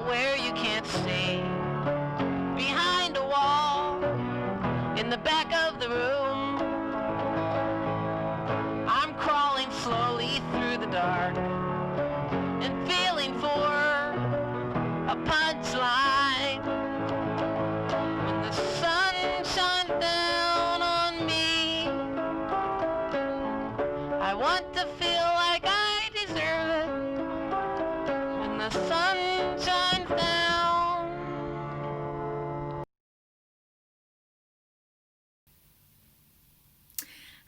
where you can't stay. Behind a wall, in the back of the room, I'm crawling slowly through the dark and feeling for a punchline. When the sun shines down on me, I want to feel like I deserve it. When the sun shines down.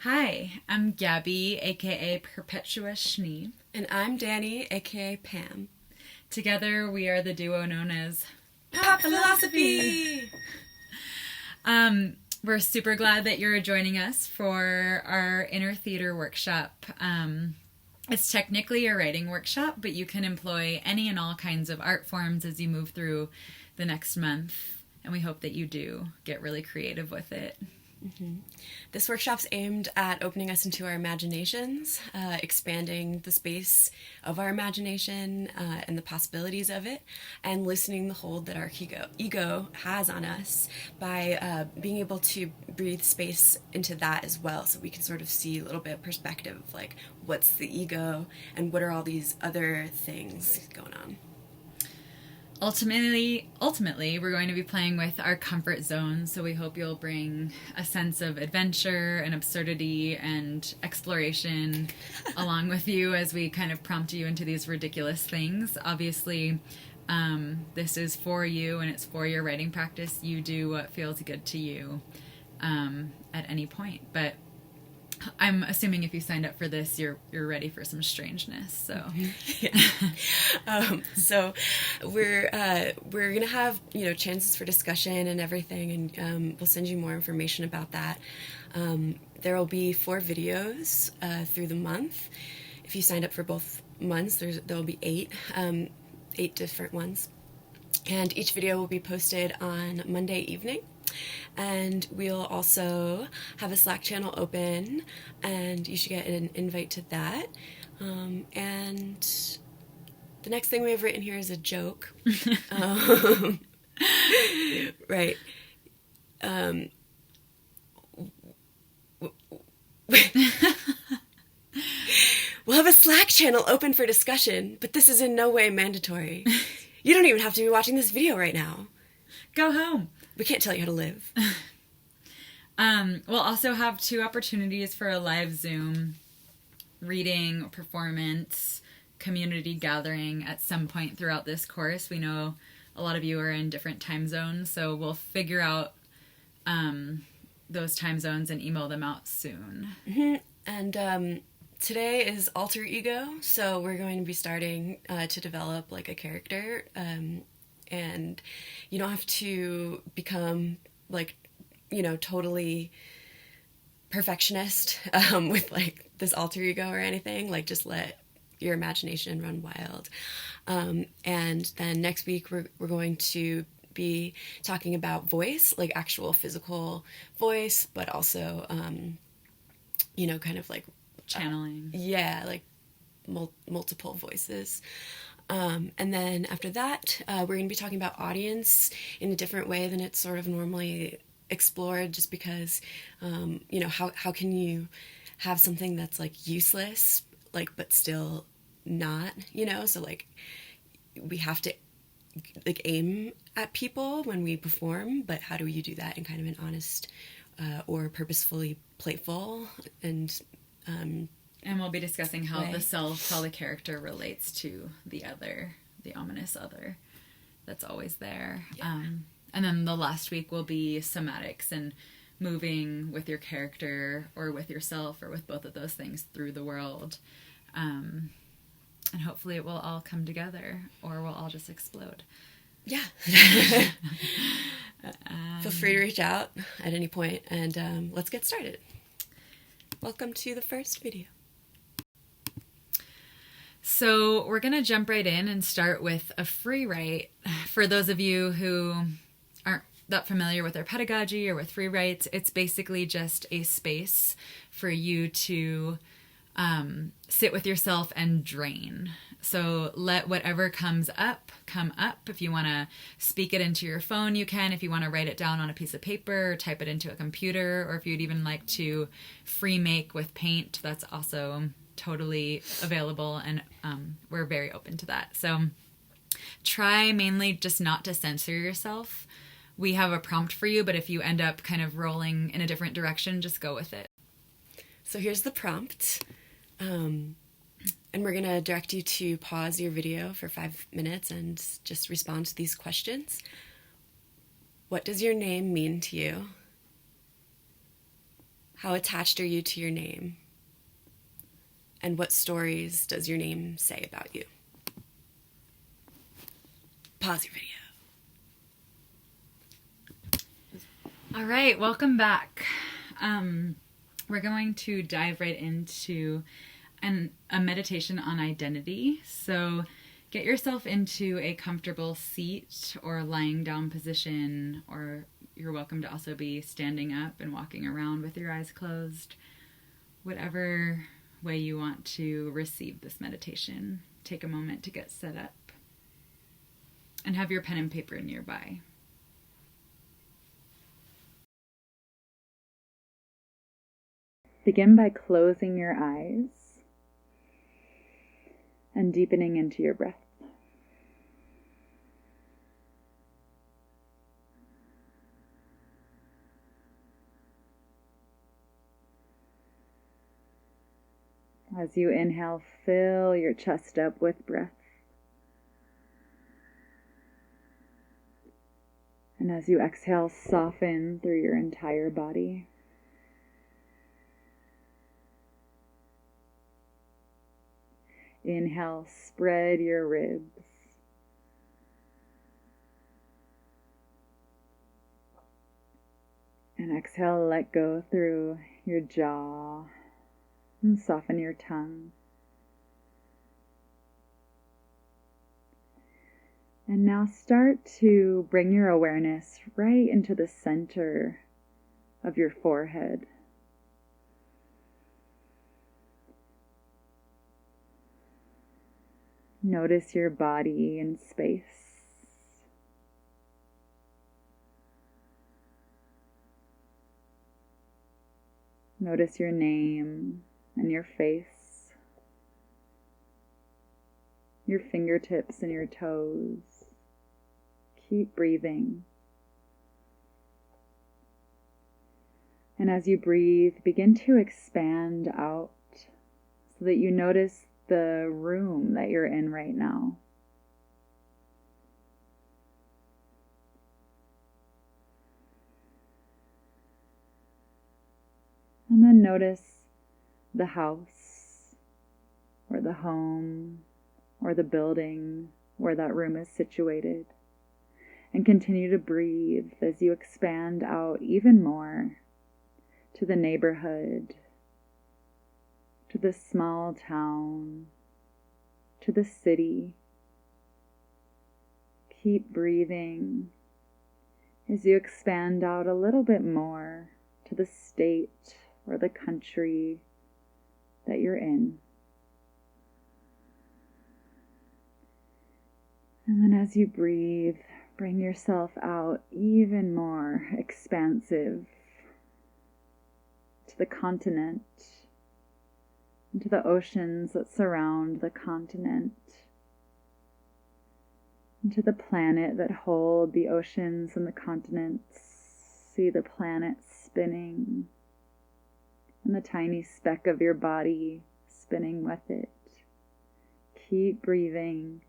Hi, I'm Gabby, aka Perpetua Schnee. And I'm Dani, aka Pam. Together we are the duo known as Pop Philosophy! We're super glad that you're joining us for our inner theater workshop. It's technically a writing workshop, but you can employ any and all kinds of art forms as you move through the next month, and we hope that you do get really creative with it. Mm-hmm. This workshop's aimed at opening us into our imaginations, expanding the space of our imagination and the possibilities of it, and loosening the hold that our ego has on us by being able to breathe space into that as well, so we can sort of see a little bit of perspective of like what's the ego and what are all these other things going on. Ultimately, we're going to be playing with our comfort zone, so we hope you'll bring a sense of adventure and absurdity and exploration along with you as we kind of prompt you into these ridiculous things. Obviously, this is for you and it's for your writing practice. You do what feels good to you at any point, but I'm assuming if you signed up for this, you're ready for some strangeness. So, So we're gonna have chances for discussion and everything, and we'll send you more information about that. There will be 4 videos through the month. If you signed up for both months, there will be 8 different ones, and each video will be posted on Monday evening. And we'll also have a Slack channel open, and you should get an invite to that. And the next thing we have written here is a joke. Right. We'll have a Slack channel open for discussion, but this is in no way mandatory. You don't even have to be watching this video right now. Go home. We can't tell you how to live. We'll also have 2 opportunities for a live Zoom reading, performance, community gathering at some point throughout this course. We know a lot of you are in different time zones, so we'll figure out those time zones and email them out soon. Mm-hmm. And today is alter ego, so we're going to be starting to develop like a character. And you don't have to become like, totally perfectionist with like this alter ego or anything. Like, just let your imagination run wild. And then next week we're going to be talking about voice, like actual physical voice, but also kind of like channeling. Like multiple voices. And then after that, we're going to be talking about audience in a different way than it's sort of normally explored, just because, how can you have something that's like useless, like, but still not, so like we have to like aim at people when we perform, but how do you do that in kind of an honest or purposefully playful and we'll be discussing how the self, how the character relates to the other, the ominous other that's always there. Yeah. And then the last week will be somatics and moving with your character or with yourself or with both of those things through the world. And hopefully it will all come together, or we'll all just explode. Yeah. Feel free to reach out at any point, and let's get started. Welcome to the first video. So we're going to jump right in and start with a free write. For those of you who aren't that familiar with our pedagogy or with free writes, it's basically just a space for you to sit with yourself and drain. So let whatever comes up come up. If you want to speak it into your phone, you can. If you want to write it down on a piece of paper, or type it into a computer, or if you'd even like to free make with paint, that's also totally available, and we're very open to that. So try mainly just not to censor yourself. We have a prompt for you, but if you end up kind of rolling in a different direction, just go with it. So here's the prompt. And we're going to direct you to pause your video for 5 minutes and just respond to these questions. What does your name mean to you? How attached are you to your name? And what stories does your name say about you? Pause your video. All right, welcome back. We're going to dive right into a meditation on identity. So get yourself into a comfortable seat or lying down position, or you're welcome to also be standing up and walking around with your eyes closed. Whatever way you want to receive this meditation, take a moment to get set up and have your pen and paper nearby. Begin by closing your eyes and deepening into your breath. As you inhale, fill your chest up with breath. And as you exhale, soften through your entire body. Inhale, spread your ribs. And exhale, let go through your jaw and soften your tongue. And now start to bring your awareness right into the center of your forehead. Notice your body in space. Notice your name and your face, your fingertips and your toes. Keep breathing. And as you breathe, begin to expand out so that you notice the room that you're in right now. And then notice the house or the home or the building where that room is situated. And continue to breathe as you expand out even more to the neighborhood, to the small town, to the city. Keep breathing as you expand out a little bit more to the state or the country that you're in. And then as you breathe, bring yourself out even more expansive to the continent, into the oceans that surround the continent, into the planet that hold the oceans and the continents. See the planet spinning, and the tiny speck of your body spinning with it. Keep breathing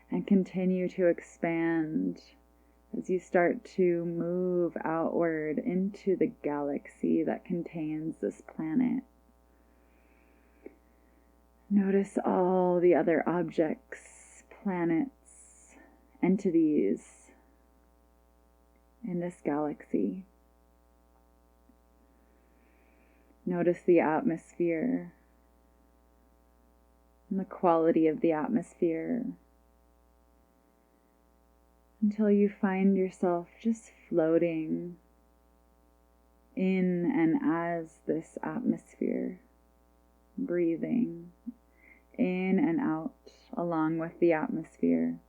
and continue to expand as you start to move outward into the galaxy that contains this planet. Notice all the other objects, planets, entities in this galaxy. Notice the atmosphere and the quality of the atmosphere until you find yourself just floating in and as this atmosphere, breathing in and out along with the atmosphere.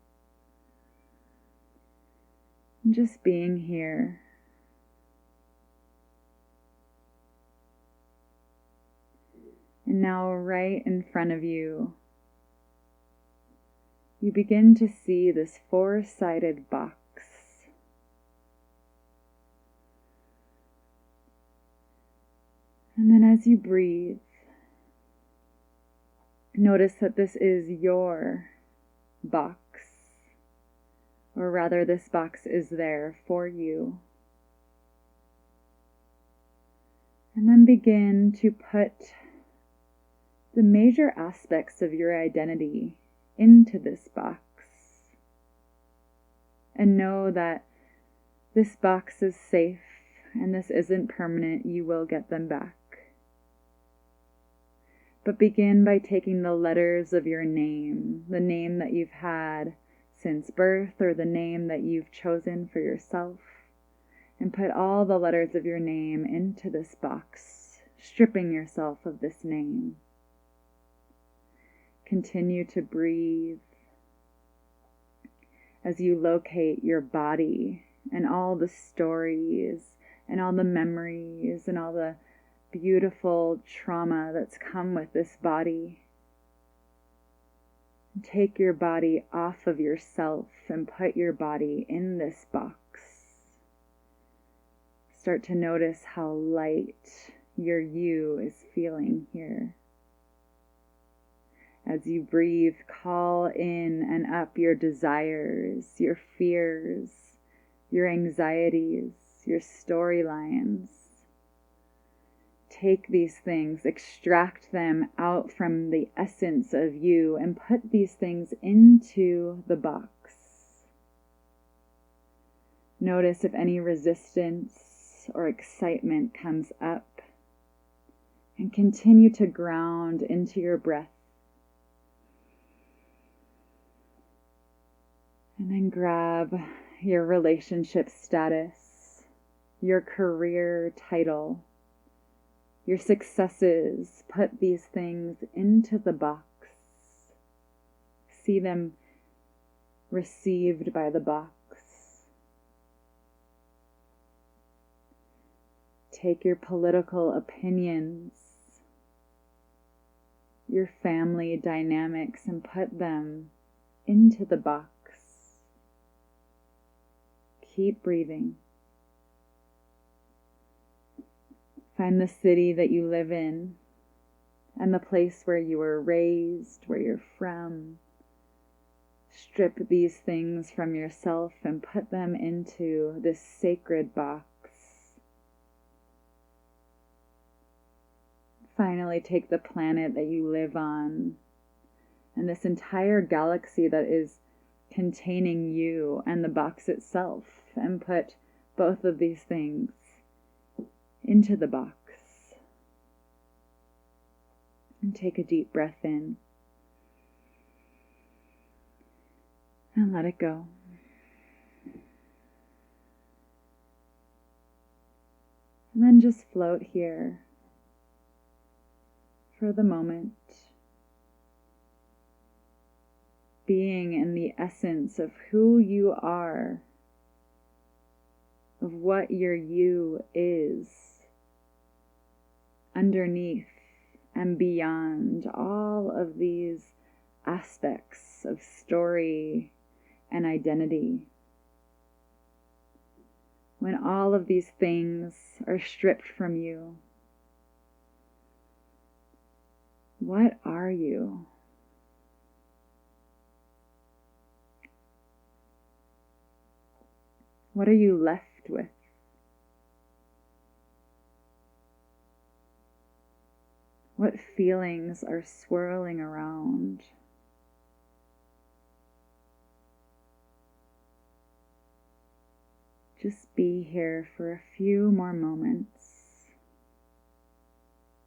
And just being here. And now right in front of you, you begin to see this four-sided box. And then as you breathe, notice that this is your box, or rather this box is there for you. And then begin to put the major aspects of your identity into this box. And know that this box is safe and this isn't permanent. You will get them back. But begin by taking the letters of your name, the name that you've had since birth or the name that you've chosen for yourself, and put all the letters of your name into this box, stripping yourself of this name. Continue to breathe as you locate your body and all the stories and all the memories and all the beautiful trauma that's come with this body. Take your body off of yourself and put your body in this box. Start to notice how light your you is feeling here. As you breathe, call in and up your desires, your fears, your anxieties, your storylines. Take these things, extract them out from the essence of you, and put these things into the box. Notice if any resistance or excitement comes up, and continue to ground into your breath. And then grab your relationship status, your career title, your successes. Put these things into the box. See them received by the box. Take your political opinions, your family dynamics, and put them into the box. Keep breathing. Find the city that you live in and the place where you were raised, where you're from. Strip these things from yourself and put them into this sacred box. Finally, take the planet that you live on and this entire galaxy that is containing you and the box itself, and put both of these things into the box. And take a deep breath in and let it go. And then just float here for the moment, being in the essence of who you are, of what your you is, underneath and beyond all of these aspects of story and identity. When all of these things are stripped from you, what are you? What are you left with? What feelings are swirling around? Just be here for a few more moments,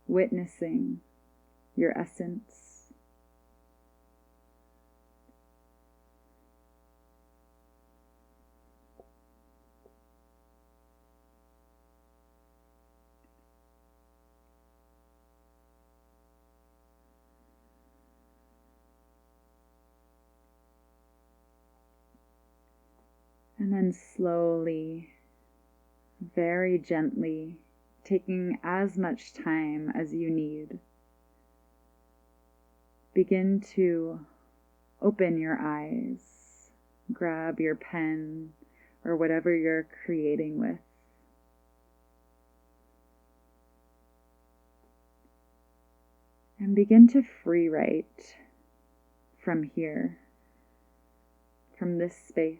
witnessing your essence. And then slowly, very gently, taking as much time as you need, begin to open your eyes, grab your pen or whatever you're creating with. And begin to free write from here, from this space.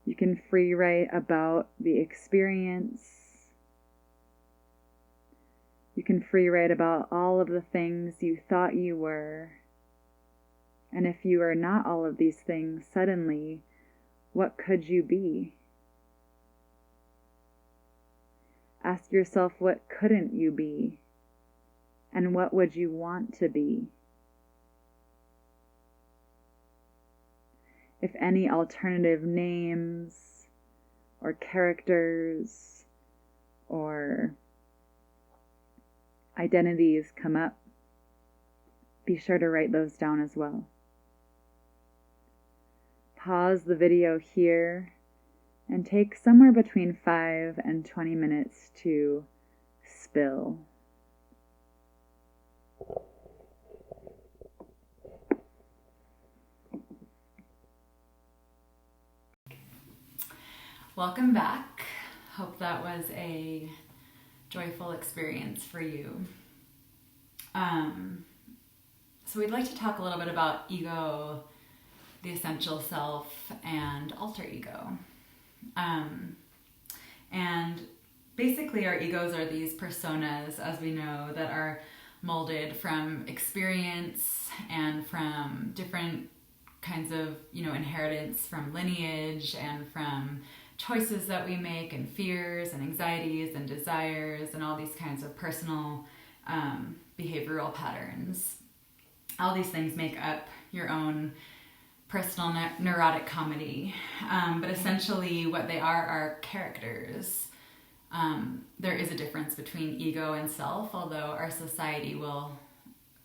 You can free write about the experience. You can free write about all of the things you thought you were. And if you are not all of these things, suddenly, what could you be? Ask yourself, what couldn't you be? And what would you want to be? If any alternative names or characters or identities come up, be sure to write those down as well. Pause the video here and take somewhere between 5 and 20 minutes to spill. Welcome back. Hope that was a joyful experience for you. So we'd like to talk a little bit about ego, the essential self, and alter ego. And basically our egos are these personas, as we know, that are molded from experience and from different kinds of, inheritance from lineage and from choices that we make and fears and anxieties and desires and all these kinds of personal behavioral patterns. All these things make up your own personal neurotic comedy. But essentially what they are characters. There is a difference between ego and self, although our society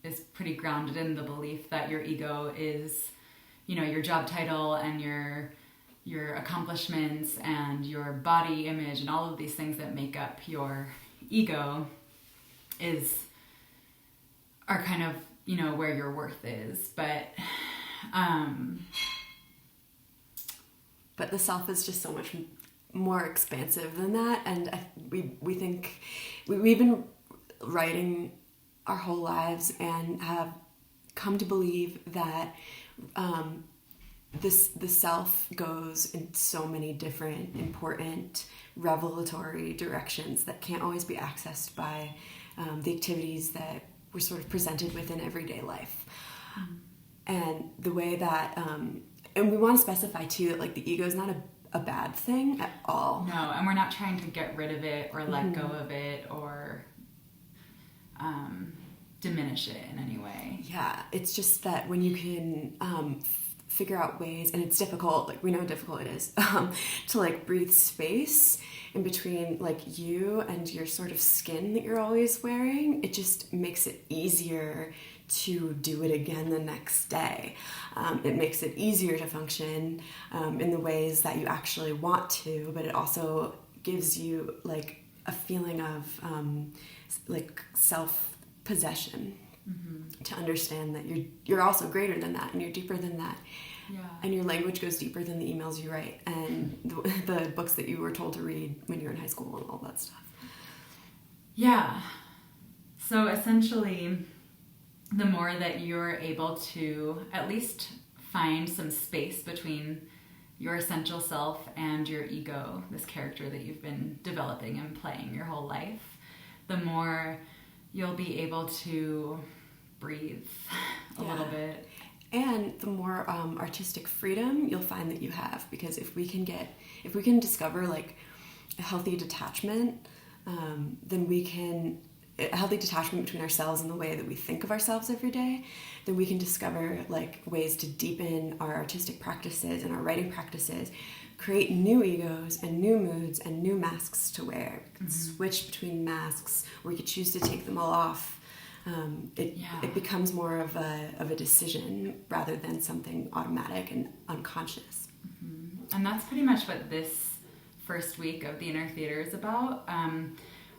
is pretty grounded in the belief that your ego is, your job title and your accomplishments and your body image and all of these things that make up your ego are kind of, where your worth is. But the self is just so much more expansive than that, and we think we've been writing our whole lives and have come to believe that the self goes in so many different important revelatory directions that can't always be accessed by the activities that we're sort of presented with in everyday life. And the way that and we want to specify too that the ego is not a bad thing at all. No, and we're not trying to get rid of it or let go of it or diminish it in any way. Yeah, it's just that when you can figure out ways, and it's difficult, we know how difficult it is, to breathe space in between you and your sort of skin that you're always wearing, it just makes it easier to do it again the next day. It makes it easier to function in the ways that you actually want to, but it also gives you a feeling of self-possession, to understand that you're also greater than that and you're deeper than that. Yeah. And your language goes deeper than the emails you write and the books that you were told to read when you were in high school and all that stuff. Yeah. So essentially, the more that you're able to at least find some space between your essential self and your ego, this character that you've been developing and playing your whole life, the more you'll be able to breathe a little bit. And the more artistic freedom you'll find that you have, because if we can discover a healthy detachment, then we can a healthy detachment between ourselves and the way that we think of ourselves every day, then we can discover ways to deepen our artistic practices and our writing practices, create new egos and new moods and new masks to wear. We can switch between masks, or we could choose to take them all off it becomes more of a decision rather than something automatic and unconscious. Mm-hmm. And that's pretty much what this first week of the Inner Theater is about.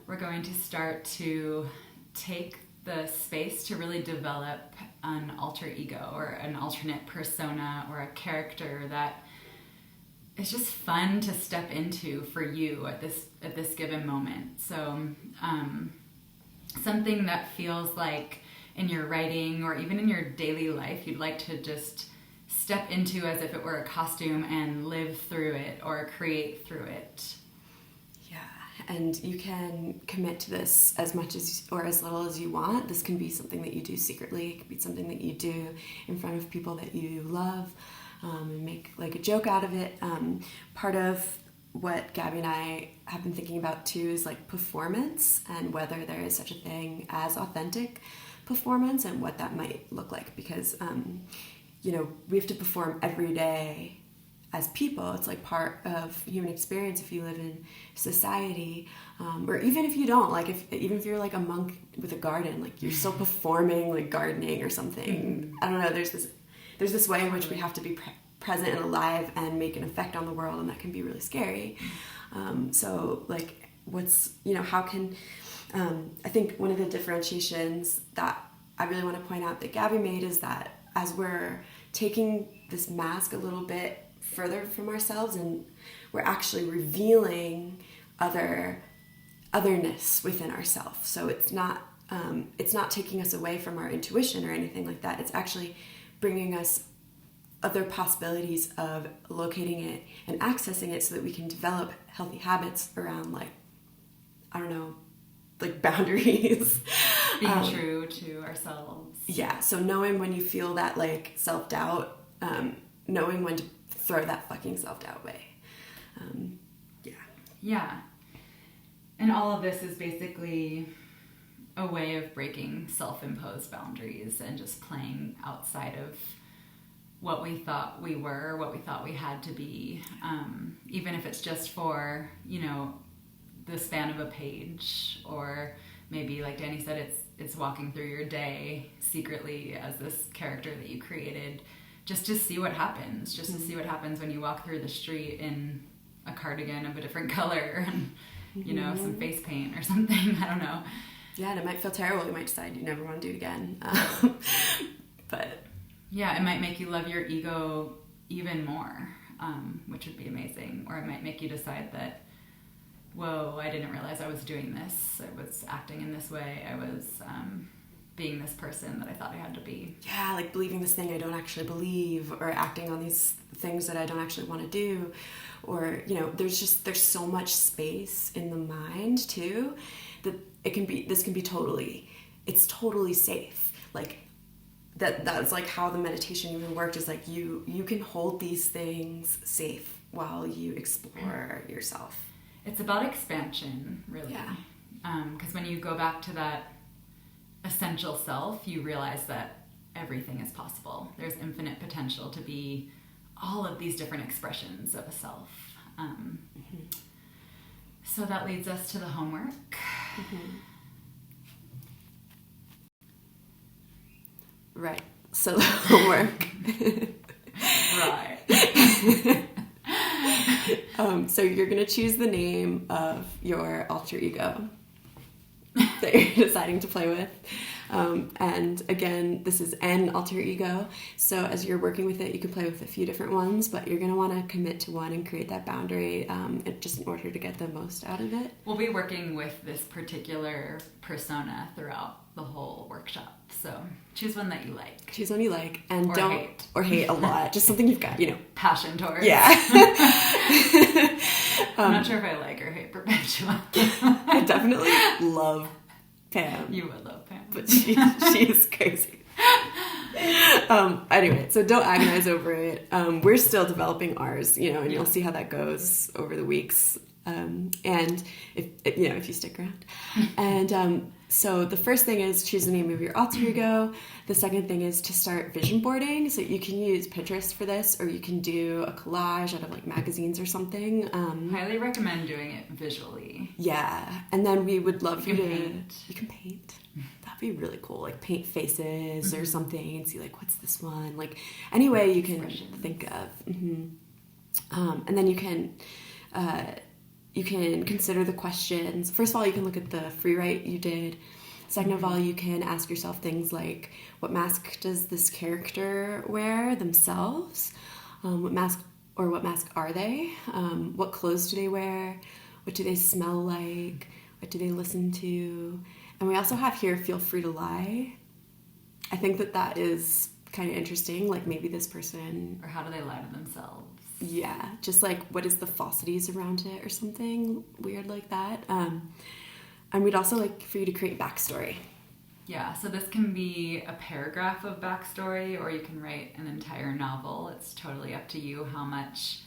We're going to start to take the space to really develop an alter ego or an alternate persona or a character that is just fun to step into for you at this given moment. So something that feels like in your writing or even in your daily life you'd like to just step into as if it were a costume and live through it or create through it. And you can commit to this as much as or as little as you want. This can be something that you do secretly. It could be something that you do in front of people that you love, and make like a joke out of it. Part of what Gabby and I have been thinking about too is like performance and whether there is such a thing as authentic performance and what that might look like. Because, we have to perform every day as people. It's like part of human experience if you live in society, or even if you don't, like even if you're like a monk with a garden, like you're still performing like gardening or something. I don't know, there's this way in which we have to be present and alive and make an effect on the world, and that can be really scary. So like how can I think one of the differentiations that I really want to point out that Gabby made is that as we're taking this mask a little bit further from ourselves and we're actually revealing otherness within ourselves. So it's not taking us away from our intuition or anything like that. It's actually bringing us other possibilities of locating it and accessing it so that we can develop healthy habits around boundaries. Being true to ourselves. Yeah. So knowing when you feel that like self-doubt, knowing when to throw that fucking self-doubt away. Yeah. And all of this is basically a way of breaking self-imposed boundaries and just playing outside of what we thought we were, what we thought we had to be, even if it's just for, the span of a page, or maybe like Dani said, it's walking through your day secretly as this character that you created, just to see what happens, to see what happens when you walk through the street in a cardigan of a different color and, some face paint or something. I don't know. Yeah, and it might feel terrible. You might decide you never want to do it again. But yeah, it might make you love your ego even more, which would be amazing. Or it might make you decide that, whoa, I didn't realize I was doing this. I was acting in this way. I was being this person that I thought I had to be. Yeah, like believing this thing I don't actually believe, or acting on these things that I don't actually want to do. Or, there's so much space in the mind too, that this can be it's totally safe. Like that's like how the meditation even worked, is like you can hold these things safe while you explore yourself. It's about expansion, really. Yeah. Because when you go back to that essential self, you realize that everything is possible. There's infinite potential to be all of these different expressions of a self. So that leads us to the homework. Right. So the homework. Right. So you're going to choose the name of your alter ego that you're deciding to play with. And again, this is an alter ego. So as you're working with it, you can play with a few different ones, but you're going to want to commit to one and create that boundary, just in order to get the most out of it. We'll be working with this particular persona throughout the whole workshop. So choose one that you like. Choose one you like, and or hate a lot. Just something you've got, passion towards. Yeah. I'm not sure if I like or hate Perpetua. I definitely love Pam. You would love Pam. But she is crazy. Anyway, so don't agonize over it. We're still developing ours, and you'll see how that goes over the weeks. And if you stick around. And so the first thing is choose the name of your alter ego. The second thing is to start vision boarding. So you can use Pinterest for this, or you can do a collage out of like magazines or something. Highly recommend doing it visually. Yeah. And then we would love you can paint. You can paint. That'd be really cool. Like paint faces or something and see like, what's this one? Like any way you can think of. And then you can consider the questions. First of all, you can look at the free write you did. Second of all, you can ask yourself things like, what mask does this character wear themselves? What mask are they? What clothes do they wear? What do they smell like? What do they listen to? And we also have here, feel free to lie. I think that is kind of interesting. Like maybe this person... Or how do they lie to themselves? Yeah, just like what is the falsities around it or something weird like that. And we'd also like for you to create backstory. Yeah, so this can be a paragraph of backstory, or you can write an entire novel. It's totally up to you how much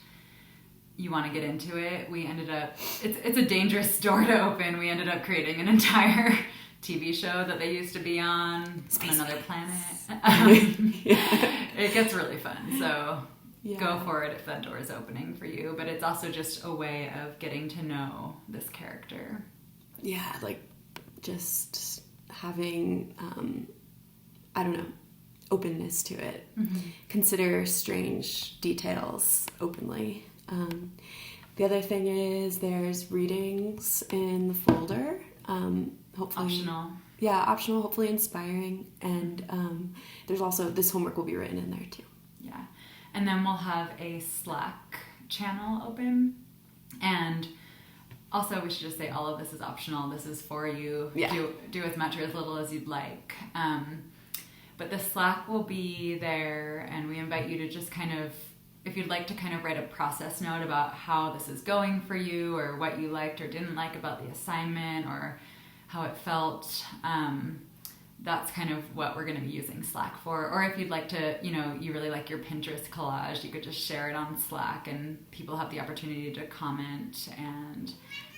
you want to get into it. We ended up, it's a dangerous door to open. We ended up creating an entire TV show that they used to be on another planet. It gets really fun, so go for it if that door is opening for you. But it's also just a way of getting to know this character. Yeah, like just having, openness to it. Consider strange details openly. The other thing is there's readings in the folder. Hopefully Optional. Yeah, optional, hopefully inspiring. And there's also, this homework will be written in there too. Yeah. And then we'll have a Slack channel open. And also, we should just say all of this is optional. This is for you. Yeah. Do as much or as little as you'd like. But the Slack will be there, and we invite you to just kind of, if you'd like to kind of write a process note about how this is going for you, or what you liked or didn't like about the assignment, or how it felt, that's kind of what we're going to be using Slack for. Or if you'd like to, you really like your Pinterest collage, you could just share it on Slack, and people have the opportunity to comment and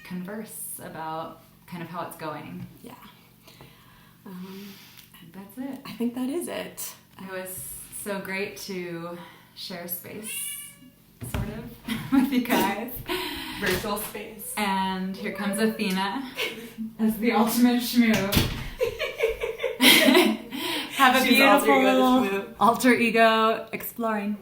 converse about kind of how it's going. Yeah. That's it. I think that is it. It was so great to share space, sort of, with you guys. Virtual space. And here comes Athena as the ultimate schmoo. Have a She's beautiful alter ego exploring.